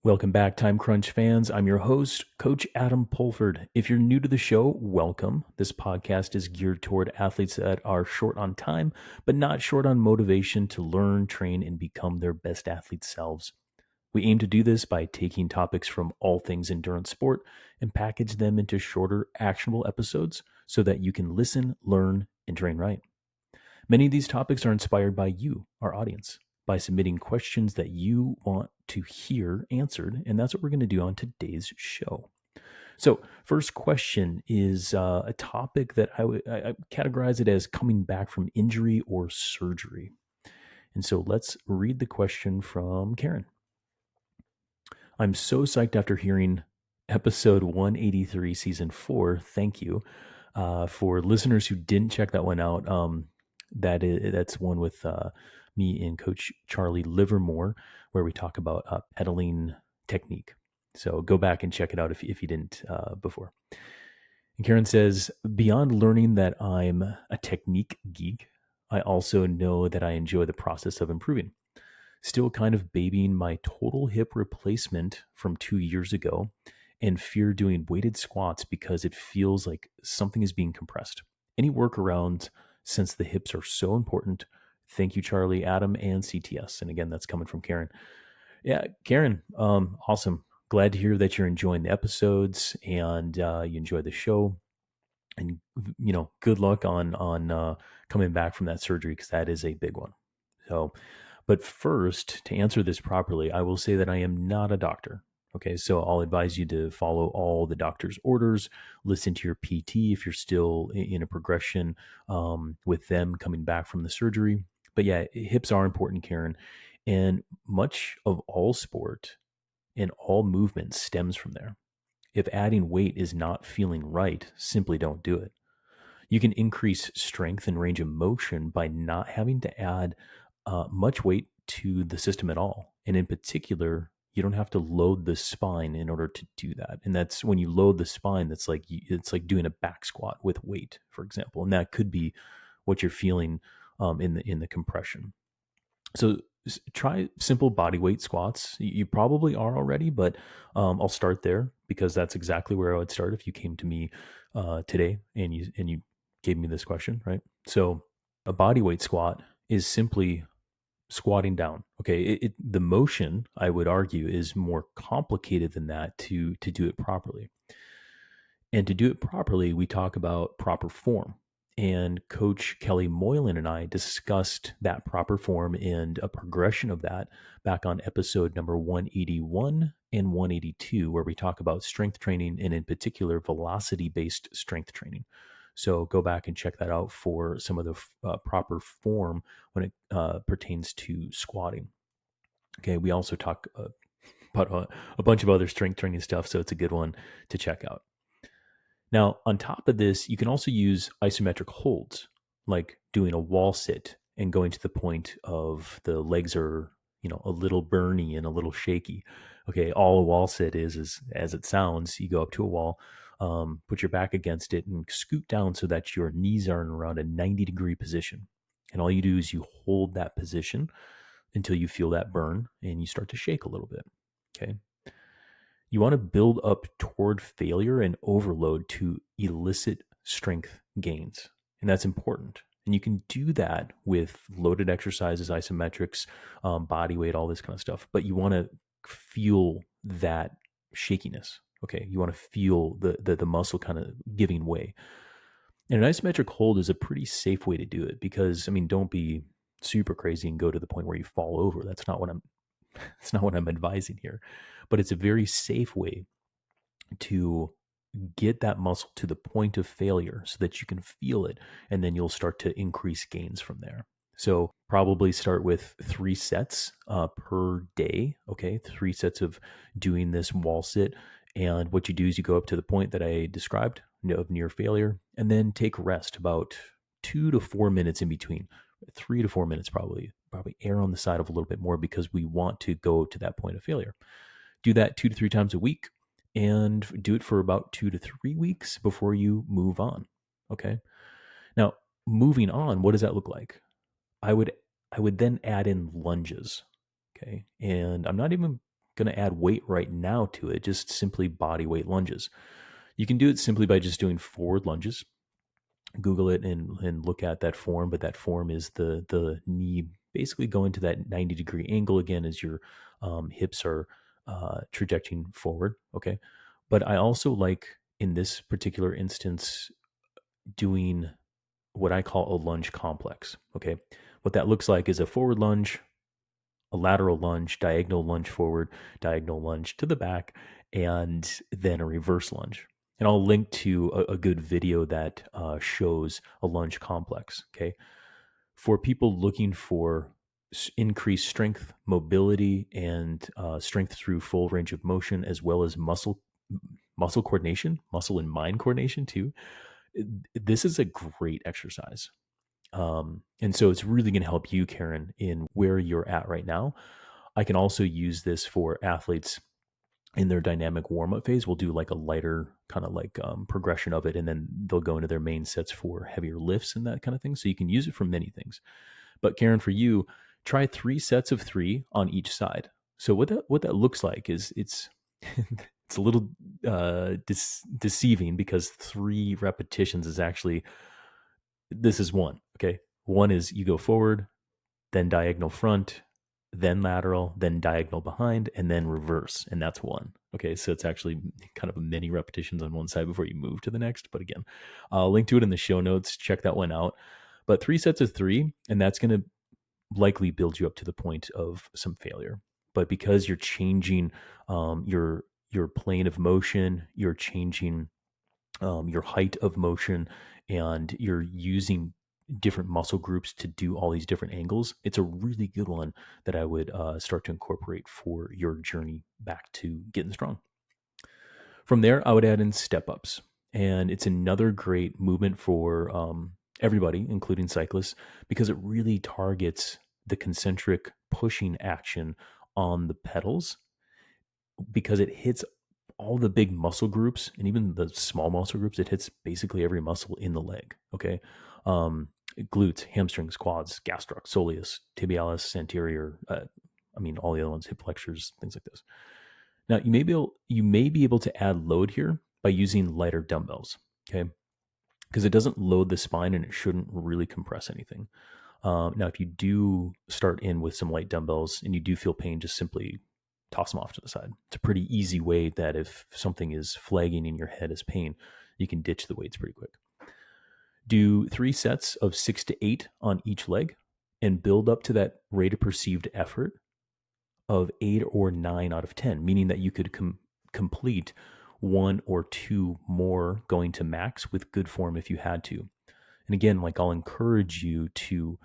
Welcome back, Time Crunch fans. I'm your host, Coach Adam Pulford. If you're new to the show, welcome. This podcast is geared toward athletes that are short on time, but not short on motivation to learn, train, and become their best athlete selves. We aim to do this by taking topics from all things endurance sport and package them into shorter, actionable episodes so that you can listen, learn, and train right. Many of these topics are inspired by you, our audience, by submitting questions that you want to hear answered. And that's what we're going to do on today's show. So, first question is a topic that I categorize it as coming back from injury or surgery. And so, let's read the question from Karen. I'm so psyched after hearing episode 183, season 4. Thank you. For listeners who didn't check that one out, that's one with me and Coach Charlie Livermore, where we talk about pedaling technique. So go back and check it out if you didn't before. And Karen says, beyond learning that I'm a technique geek, I also know that I enjoy the process of improving. Still kind of babying my total hip replacement from 2 years ago and fear doing weighted squats because it feels like something is being compressed. Any workarounds since the hips are so important? Thank you, Charlie, Adam, and CTS. And again, that's coming from Karen. Yeah, Karen, awesome. Glad to hear that you're enjoying the episodes and you enjoy the show. And good luck on coming back from that surgery because that is a big one. So, but first, to answer this properly, I will say that I am not a doctor. Okay, so I'll advise you to follow all the doctor's orders, listen to your PT if you're still in a progression with them coming back from the surgery. But yeah, hips are important, Karen. And much of all sport and all movement stems from there. If adding weight is not feeling right, simply don't do it. You can increase strength and range of motion by not having to add much weight to the system at all. And in particular, you don't have to load the spine in order to do that. And that's when you load the spine, it's like doing a back squat with weight, for example. And that could be what you're feeling in the compression. So try simple body weight squats. You probably are already, but I'll start there because that's exactly where I would start if you came to me today and you gave me this question, right? So a body weight squat is simply squatting down. Okay, the motion, I would argue, is more complicated than that to do it properly. And to do it properly, we talk about proper form. And Coach Kelly Moylan and I discussed that proper form and a progression of that back on episode number 181 and 182, where we talk about strength training and in particular velocity-based strength training. So go back and check that out for some of the proper form when it pertains to squatting. Okay, we also talk about a bunch of other strength training stuff, so it's a good one to check out. Now, on top of this, you can also use isometric holds, like doing a wall sit and going to the point of the legs are, a little burny and a little shaky. Okay, all a wall sit is as it sounds. You go up to a wall, put your back against it, and scoot down so that your knees are in around a 90-degree position. And all you do is you hold that position until you feel that burn and you start to shake a little bit. Okay. You want to build up toward failure and overload to elicit strength gains. And that's important. And you can do that with loaded exercises, isometrics, body weight, all this kind of stuff. But you want to feel that shakiness. Okay. You want to feel the muscle kind of giving way. And an isometric hold is a pretty safe way to do it because, don't be super crazy and go to the point where you fall over. That's not what I'm advising here, but it's a very safe way to get that muscle to the point of failure so that you can feel it, and then you'll start to increase gains from there. So probably start with 3 sets per day. Okay, 3 sets of doing this wall sit. And what you do is you go up to the point that I described of near failure, and then take rest about 2 to 4 minutes in between. 3 to 4 minutes probably err on the side of a little bit more because we want to go to that point of failure. Do that 2 to 3 times a week and do it for about 2 to 3 weeks before you move on. Okay. Now, moving on, what does that look like? I would then add in lunges. Okay. And I'm not even going to add weight right now to it, just simply body weight lunges. You can do it simply by just doing forward lunges. Google it and look at that form, but that form is the knee basically going to that 90-degree angle again as your hips are trajecting forward. Okay. But I also like in this particular instance doing what I call a lunge complex. Okay. What that looks like is a forward lunge, a lateral lunge, diagonal lunge forward, diagonal lunge to the back, and then a reverse lunge. And I'll link to a good video that shows a lunge complex. Okay. For people looking for increased strength, mobility, and strength through full range of motion, as well as muscle coordination, muscle and mind coordination too, this is a great exercise. And so it's really going to help you, Karen, in where you're at right now. I can also use this for athletes in their dynamic warm-up phase. We'll do like a lighter kind of like progression of it, and then they'll go into their main sets for heavier lifts and that kind of thing. So you can use it for many things. But Karen, for you, try 3 sets of 3 on each side. So what that looks like is it's it's a little deceiving because 3 repetitions is actually, this is 1. Okay, 1 is you go forward, then diagonal front, then lateral, then diagonal behind, and then reverse. And that's 1. Okay, so it's actually kind of many repetitions on one side before you move to the next. But again, I'll link to it in the show notes. Check that one out. But 3 sets of 3, and that's going to likely build you up to the point of some failure. But because you're changing your plane of motion, you're changing your height of motion, and you're using different muscle groups to do all these different angles, it's a really good one that I would start to incorporate for your journey back to getting strong. From there, I would add in step ups, and it's another great movement for everybody, including cyclists, because it really targets the concentric pushing action on the pedals, because it hits all the big muscle groups and even the small muscle groups. It hits basically every muscle in the leg. Okay. Glutes, hamstrings, quads, gastroc, soleus, tibialis, anterior. All the other ones, hip flexors, things like this. Now you may be able to add load here by using lighter dumbbells. Okay. Because it doesn't load the spine and it shouldn't really compress anything. Now, if you do start in with some light dumbbells and you do feel pain, just simply toss them off to the side. It's a pretty easy way that if something is flagging in your head as pain, you can ditch the weights pretty quick. Do 3 sets of 6 to 8 on each leg and build up to that rate of perceived effort of 8 or 9 out of 10, meaning that you could complete 1 or 2 more going to max with good form if you had to. And again, like I'll encourage you to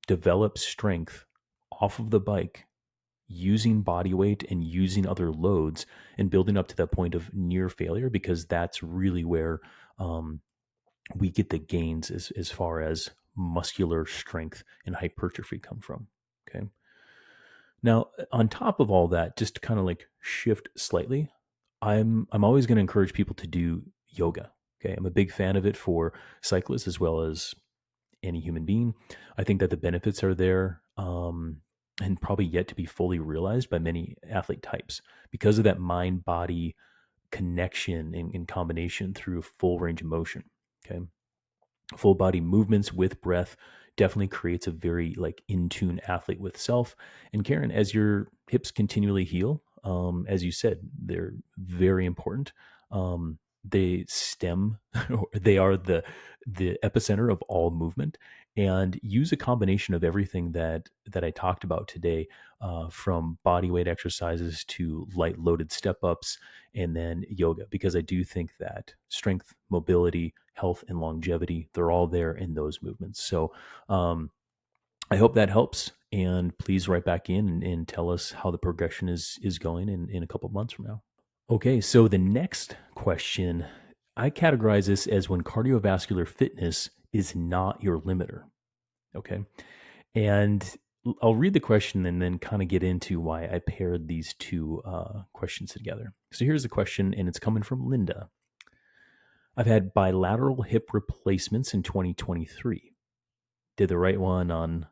develop strength off of the bike using body weight and using other loads and building up to that point of near failure, because that's really where we get the gains as far as muscular strength and hypertrophy come from. Okay. Now, on top of all that, just to kind of like shift slightly, I'm always going to encourage people to do yoga. Okay. I'm a big fan of it for cyclists as well as any human being. I think that the benefits are there. And probably yet to be fully realized by many athlete types because of that mind-body connection in combination through full range of motion. Okay. Full body movements with breath definitely creates a very like in tune athlete with self. And Karen, as your hips continually heal, as you said, they're very important. They stem, they are the epicenter of all movement, and use a combination of everything that I talked about today, from body weight exercises to light loaded step ups, and then yoga, because I do think that strength, mobility, health, and longevity, they're all there in those movements. So I hope that helps. And please write back in and tell us how the progression is going in a couple of months from now. Okay, so the next question, I categorize this as when cardiovascular fitness is not your limiter. Okay. And I'll read the question and then kind of get into why I paired these two questions together. So here's the question, and it's coming from Linda. I've had bilateral hip replacements in 2023. Did the right one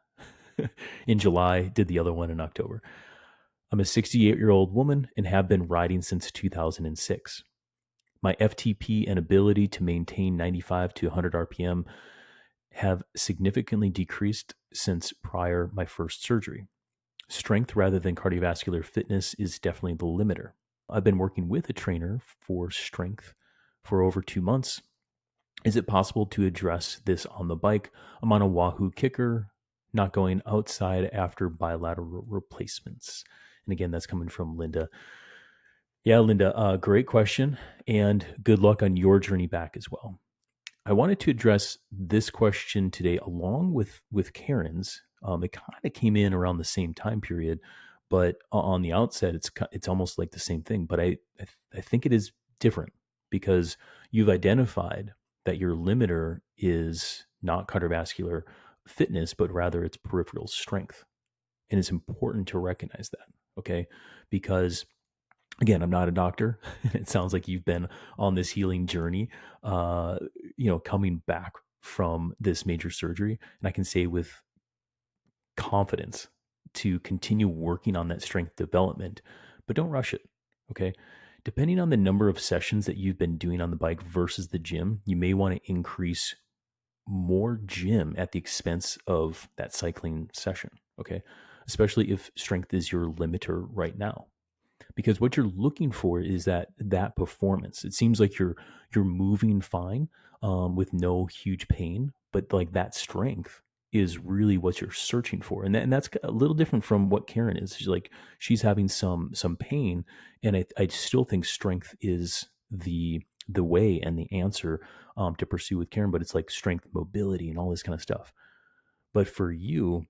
in July, did the other one in October. I'm a 68-year-old woman and have been riding since 2006. My FTP and ability to maintain 95 to 100 RPM have significantly decreased since prior my first surgery. Strength rather than cardiovascular fitness is definitely the limiter. I've been working with a trainer for strength for over 2 months. Is it possible to address this on the bike? I'm on a Wahoo kicker, not going outside after bilateral replacements. And again, that's coming from Linda. Yeah, Linda, great question. And good luck on your journey back as well. I wanted to address this question today along with Karen's. It kind of came in around the same time period, but on the outset, it's almost like the same thing. But I think it is different because you've identified that your limiter is not cardiovascular fitness, but rather it's peripheral strength, and it's important to recognize that. Okay, because again, I'm not a doctor. It sounds like you've been on this healing journey, coming back from this major surgery. And I can say with confidence to continue working on that strength development, but don't rush it. Okay. Depending on the number of sessions that you've been doing on the bike versus the gym, you may want to increase more gym at the expense of that cycling session. Okay. Especially if strength is your limiter right now, because what you're looking for is that performance. It seems like you're moving fine, with no huge pain, but like that strength is really what you're searching for, and that's a little different from what Karen is. She's having some pain, and I still think strength is the way and the answer, to pursue with Karen, but it's like strength, mobility, and all this kind of stuff. But for you,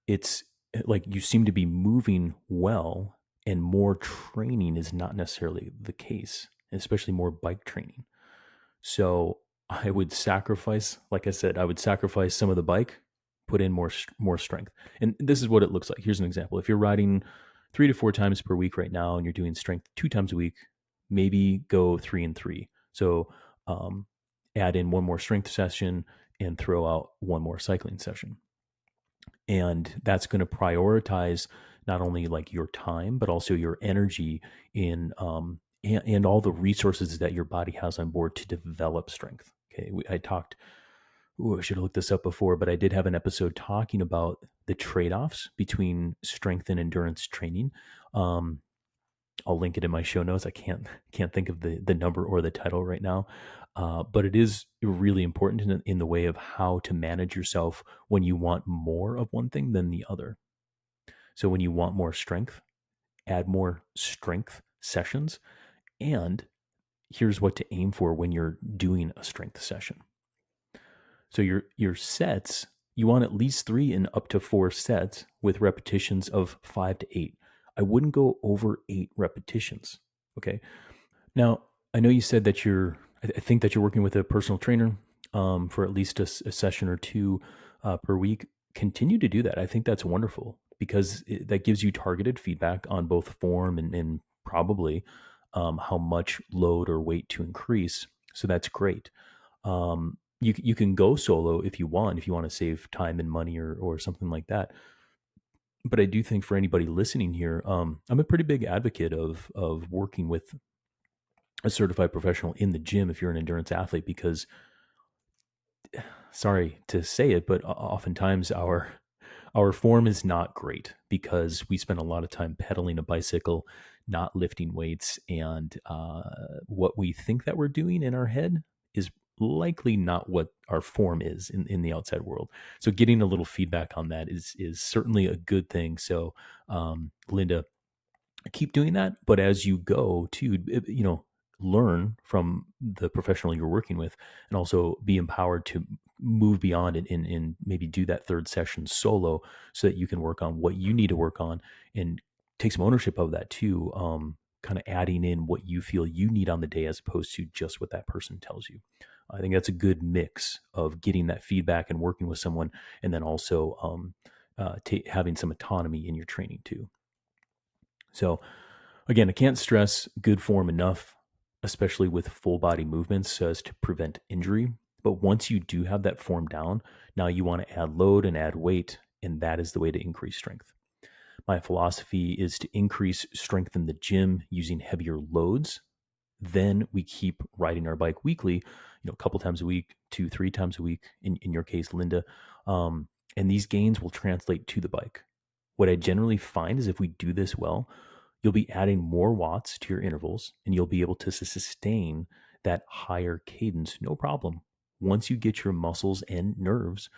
it's like you seem to be moving well, and more training is not necessarily the case, especially more bike training. So I would sacrifice, like I said, I would sacrifice some of the bike, put in more strength. And this is what it looks like. Here's an example. If you're riding 3 to 4 times per week right now and you're doing strength 2 times a week, maybe go 3 and 3. So add in one more strength session and throw out one more cycling session. And that's going to prioritize not only like your time, but also your energy in and all the resources that your body has on board to develop strength. Okay, I talked. I should have looked this up before, but I did have an episode talking about the trade-offs between strength and endurance training. I'll link it in my show notes. I can't think of the number or the title right now, but it is really important in the way of how to manage yourself when you want more of one thing than the other. So when you want more strength, add more strength sessions, and here's what to aim for when you're doing a strength session. So your sets, you want at least 3 and up to 4 sets with repetitions of 5 to 8. I wouldn't go over 8 repetitions. Okay. Now, I know you said that I think that you're working with a personal trainer, for at least a session or 2 per week. Continue to do that. I think that's wonderful because that gives you targeted feedback on both form and probably how much load or weight to increase. So that's great. You can go solo if you want to save time and money or something like that. But I do think for anybody listening here, I'm a pretty big advocate of working with a certified professional in the gym if you're an endurance athlete, because sorry to say it, but oftentimes our form is not great because we spend a lot of time pedaling a bicycle, not lifting weights, and what we think that we're doing in our head is likely not what our form is in the outside world. So getting a little feedback on that is certainly a good thing. So Linda, keep doing that, but as you go to learn from the professional you're working with, and also be empowered to move beyond it and maybe do that third session solo so that you can work on what you need to work on and take some ownership of that too. Kind of adding in what you feel you need on the day as opposed to just what that person tells you. I think that's a good mix of getting that feedback and working with someone, and then also having some autonomy in your training too. So again, I can't stress good form enough, especially with full body movements so as to prevent injury. But once you do have that form down, now you want to add load and add weight, and that is the way to increase strength. My philosophy is to increase strength in the gym using heavier loads. Then we keep riding our bike weekly, a couple times a week, 2, 3 times a week, in your case, Linda. And these gains will translate to the bike. What I generally find is if we do this well, you'll be adding more watts to your intervals and you'll be able to sustain that higher cadence, no problem, once you get your muscles and nerves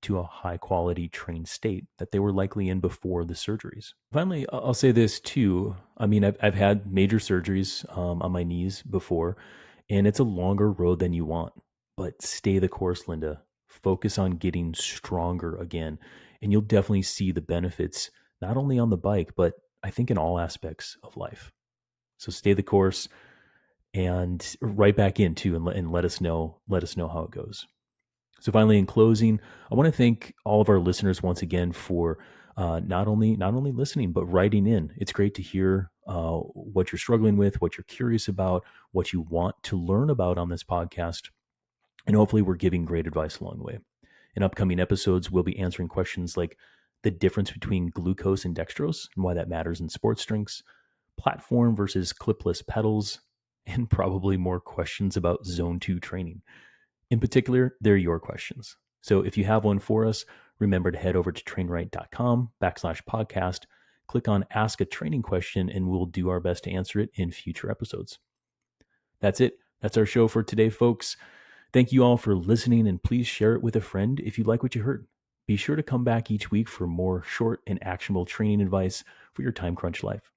to a high quality trained state that they were likely in before the surgeries. Finally, I'll say this too. I mean, I've had major surgeries on my knees before, and it's a longer road than you want. But stay the course, Linda. Focus on getting stronger again, and you'll definitely see the benefits not only on the bike, but I think in all aspects of life. So stay the course and right back in too, and let us know how it goes. So finally, in closing, I want to thank all of our listeners once again for not only listening but writing in. It's great to hear what you're struggling with, what you're curious about, what you want to learn about on this podcast, and hopefully we're giving great advice along the way. In upcoming episodes, we'll be answering questions like the difference between glucose and dextrose and why that matters in sports drinks, platform versus clipless pedals, and probably more questions about Zone 2 training. In particular, they're your questions. So if you have one for us, remember to head over to trainright.com/podcast, click on Ask a Training Question, and we'll do our best to answer it in future episodes. That's it. That's our show for today, folks. Thank you all for listening, and please share it with a friend if you like what you heard. Be sure to come back each week for more short and actionable training advice for your time crunch life.